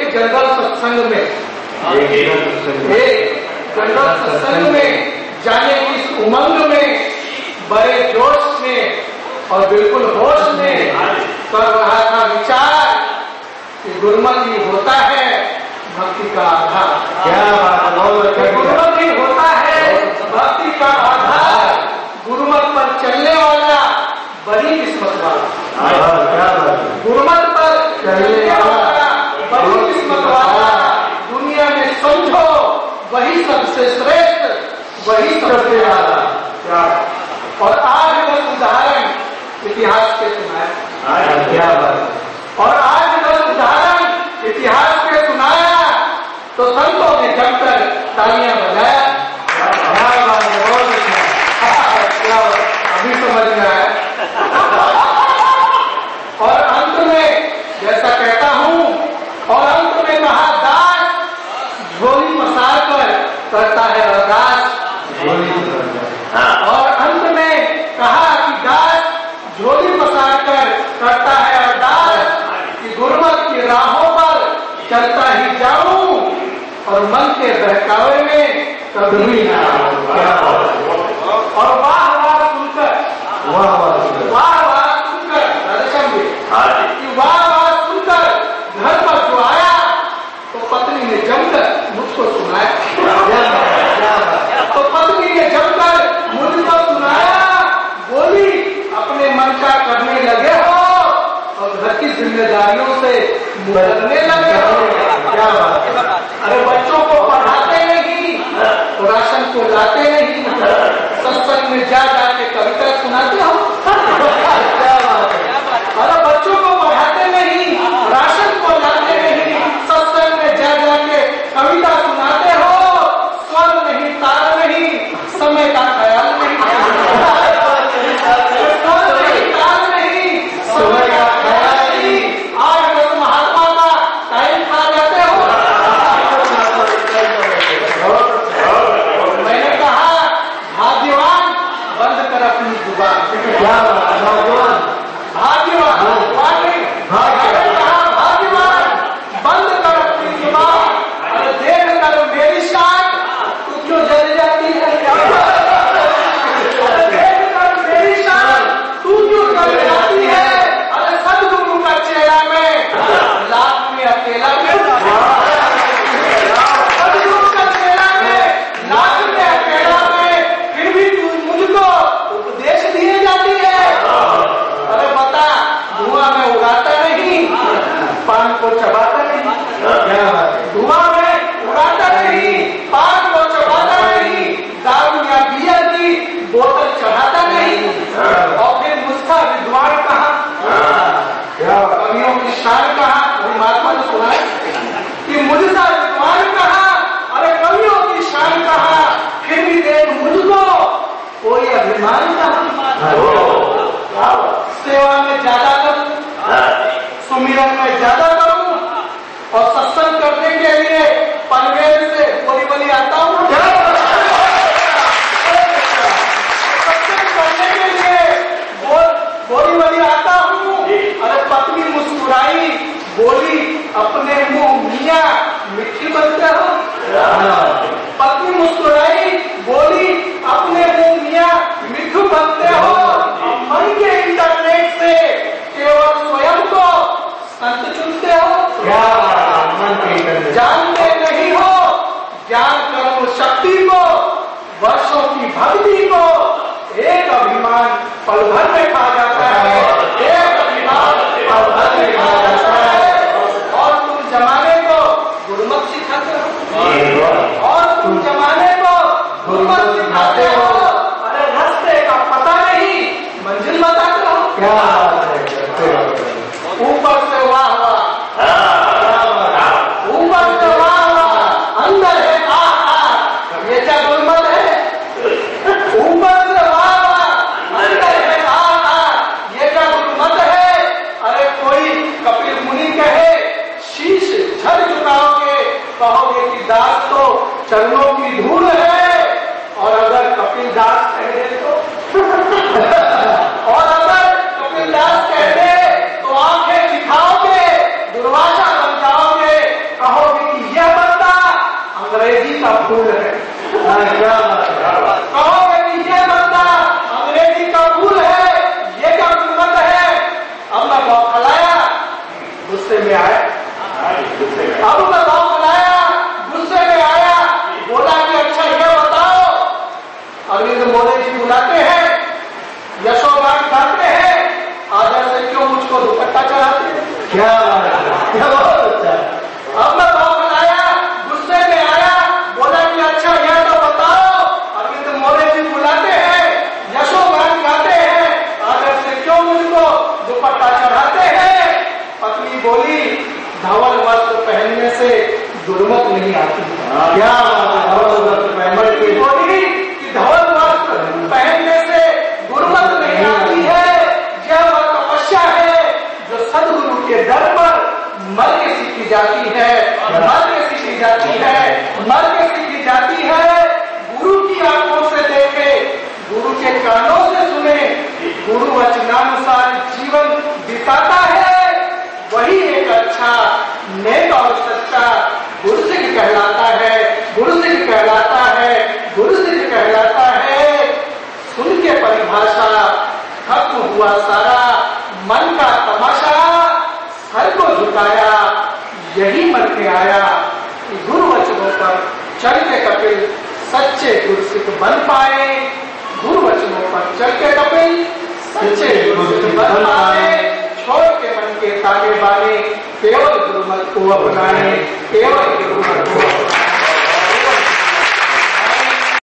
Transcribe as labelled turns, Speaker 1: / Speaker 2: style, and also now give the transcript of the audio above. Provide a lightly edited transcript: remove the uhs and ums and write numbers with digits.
Speaker 1: एक जनरल सत्संग में, एक जनरल सत्संग में जाने की इस उमंग में, बड़े जोश में और बिल्कुल होश में कर रहा था विचार कि गुरुमति होता है भक्ति का आधार।
Speaker 2: क्या बात है,
Speaker 1: गुरुमति होता है भक्ति का आधार। गुरुमत पर चलने वाला बड़ी किस्मत वाला, गुरुमत पर चलने वाला बड़ी किस्मत वाला। दुनिया में समझो वही सबसे श्रेष्ठ, वही सबसे वाला। और आज बस उदाहरण इतिहास के सुनाया,
Speaker 2: क्या बात,
Speaker 1: और आज बस उदाहरण इतिहास के सुनाया तो संतों ने जमकर तालियां बजाया।
Speaker 2: क्या बात है, बहुत अच्छा,
Speaker 1: अभी समझ में आया। और अंत में जैसा कहता हूं, और अंत में कहा दास झोली पसार कर करता है अरदास। और अंत में कहा कि दास झोली पसार कर करता है अरदास कि गुरुमत की राहों पर चलता ही जाऊं और मन के बहकावे में कभी ना आऊं। और वाह वाह सुनकर,
Speaker 2: वाह वाह,
Speaker 1: वाह वाह सुनकर कि वाह वाह सुनकर घर पर जो आया तो पत्नी ने जमकर मुझको सुनाया। तो पत्नी ने जमकर मुझको सुनाया, बोली अपने मन का करने लगे हो और घर की जिम्मेदारियों से मुकरने लगे हो। क्या बात, अरे बच्चों को पढ़ाते नहीं, राशन को लाते नहीं, सत्संग में जा जाके कविता सुनाते हो। क्या बात है, अरे बच्चों को पढ़ाते नहीं, राशन को लाते नहीं, सत्संग में जा जाके कविता सुनाते हो। स्वर नहीं, तार नहीं, समय का ख्याल नहीं, स्वर नहीं, तार नहीं, समय का ख्याल नहीं। 8-10 महात्मा का टाइम खा जाते हो। मैंने कहा भाग्यवान बंद कर अपनी जुबान।
Speaker 2: क्या बात, भाग्यवान,
Speaker 1: भाग्यवान, मैंने कहा भाग्यवान बंद कर अपनी जुबान। अरे देख कर मेरी शान तू क्यों जल जाती है, अरे देख कर मेरी शान तू क्यों जल जाती है। अरे सदगुरु का चेहरा में लाख में अकेला में, सदगुरु का चेहरा में लाख में अकेला में, फिर भी तू मुझको उपदेश दिए जाती है। अरे बता, धुआं में उड़ाता नहीं, पान को चबाता नहीं।
Speaker 2: क्या बात है,
Speaker 1: धुआं में उड़ाता नहीं, पान को चबाता नहीं, दारू या बियर की बोतल चढ़ाता नहीं। और फिर मुझका विद्वान कहा,
Speaker 2: क्या बात,
Speaker 1: कवियों की शान कहा, महात्मा ने सुना कि मुझका विद्वान कहा, अरे कवियों की शान कहा, फिर भी देख मुझको कोई अभिमान कहा। सेवा में ज्यादा करूं, सुमिरन में ज्यादा करूं, और सत्संग करने के लिए पनवेल से बोरीवली आता हूं। सत्संग करने के लिए बोरीवली आता हूं। अरे पत्नी मुस्कुराई, बोली अपने मुंह मियाँ मिट्टी बनते हो। पत्नी मुस्कुराई, बोली अपने मुंह मियाँ मिट्टू बनते हो। मन के इंटरनेट से केवल स्वयं को संत चुनते हो।
Speaker 2: क्या बात, मन के इंटरनेट,
Speaker 1: जानते नहीं हो ज्ञान कर्म शक्ति को, वर्षों की भक्ति को। एक अभिमान पल भर में खा जाता है, एक अभिमान पल भर में खा जाता है। और तुम जमाने को गुरुमत सिखाते हो, और तुम जमाने को गुरुमत सिखाते हो। अरे रास्ते का पता नहीं, मंजिल बताते हो।
Speaker 2: क्या बात है,
Speaker 1: ऊपर से वाह वाह, ऊपर से वाह वाह, अंदर है आहा, ये क्या गुरुमत है। ऊपर से वाह वाह, अंदर है आहा, ये क्या गुरुमत है। अरे कोई कपिल मुनि कहे शीश झड़ झुकाओगे, कहोगे कि दास तो चरणों की धूल है। और अगर कपिल दास कह दे तो और अगर कपिल दास कह दे तो आंखें दिखाओगे, दुर्वासा बन जाओगे। का फूल है।
Speaker 2: क्या बात है।
Speaker 1: कहोगे कि ये बंदा अंग्रेजी का फूल है, ये क्या गुणवत है। अब मैं बौखलाया, गुस्से में आया। अब मैं बौखलाया, गुस्से में आया, बोला कि अच्छा ये बताओ, अरविंद मोदी जी बुलाते हैं, यशोगान गाते हैं, आदर से क्यों मुझको दुपट्टा चढ़ाते हैं।
Speaker 2: क्या बात है। क्या बहुत अच्छा।
Speaker 1: अब मैं बौखलाया, गुस्से में आया, बोला कि अच्छा यह तो बताओ, अरविंद मोदी जी बुलाते हैं, यशोगान गाते हैं, आदर से क्यों मुझको दुपट्टा चढ़ाते हैं। पत्नी बोली, धवल वस्त्र पहनने से गुरमत नहीं आती।
Speaker 2: क्या बात है। धवल वस्त्र पहनने
Speaker 1: पत्नी बोली कि धवल वस्त्र पहनने से गुरमत नहीं आती है। यह वह तपस्या है जो सदगुरु के दर पर मर के सीखी जाती है, मर के सीखी जाती है, मर के सीखी जाती है। गुरु की आंखों से देखे, गुरु के कानों से सुने, गुरु वचनानुसार जीवन बिताता है, वही एक अच्छा नेक और सच्चा गुरुसिख कहलाता है। गुरुसिख कहलाता है, गुरुसिख कहलाता है। सुन के परिभाषा खत्म हुआ सारा मन का तमाशा, सर को झुकाया यही मन में आया कि गुरु वचनों पर चल के कपिल सच्चे गुरुसिख बन पाए। गुरु वचनों पर चल के कपिल सच्चे गुरुसिख बन पाए। छोड़ के मन के तागे बाने, केवल गुरुमत को अपनाए, केवल गुरुमत को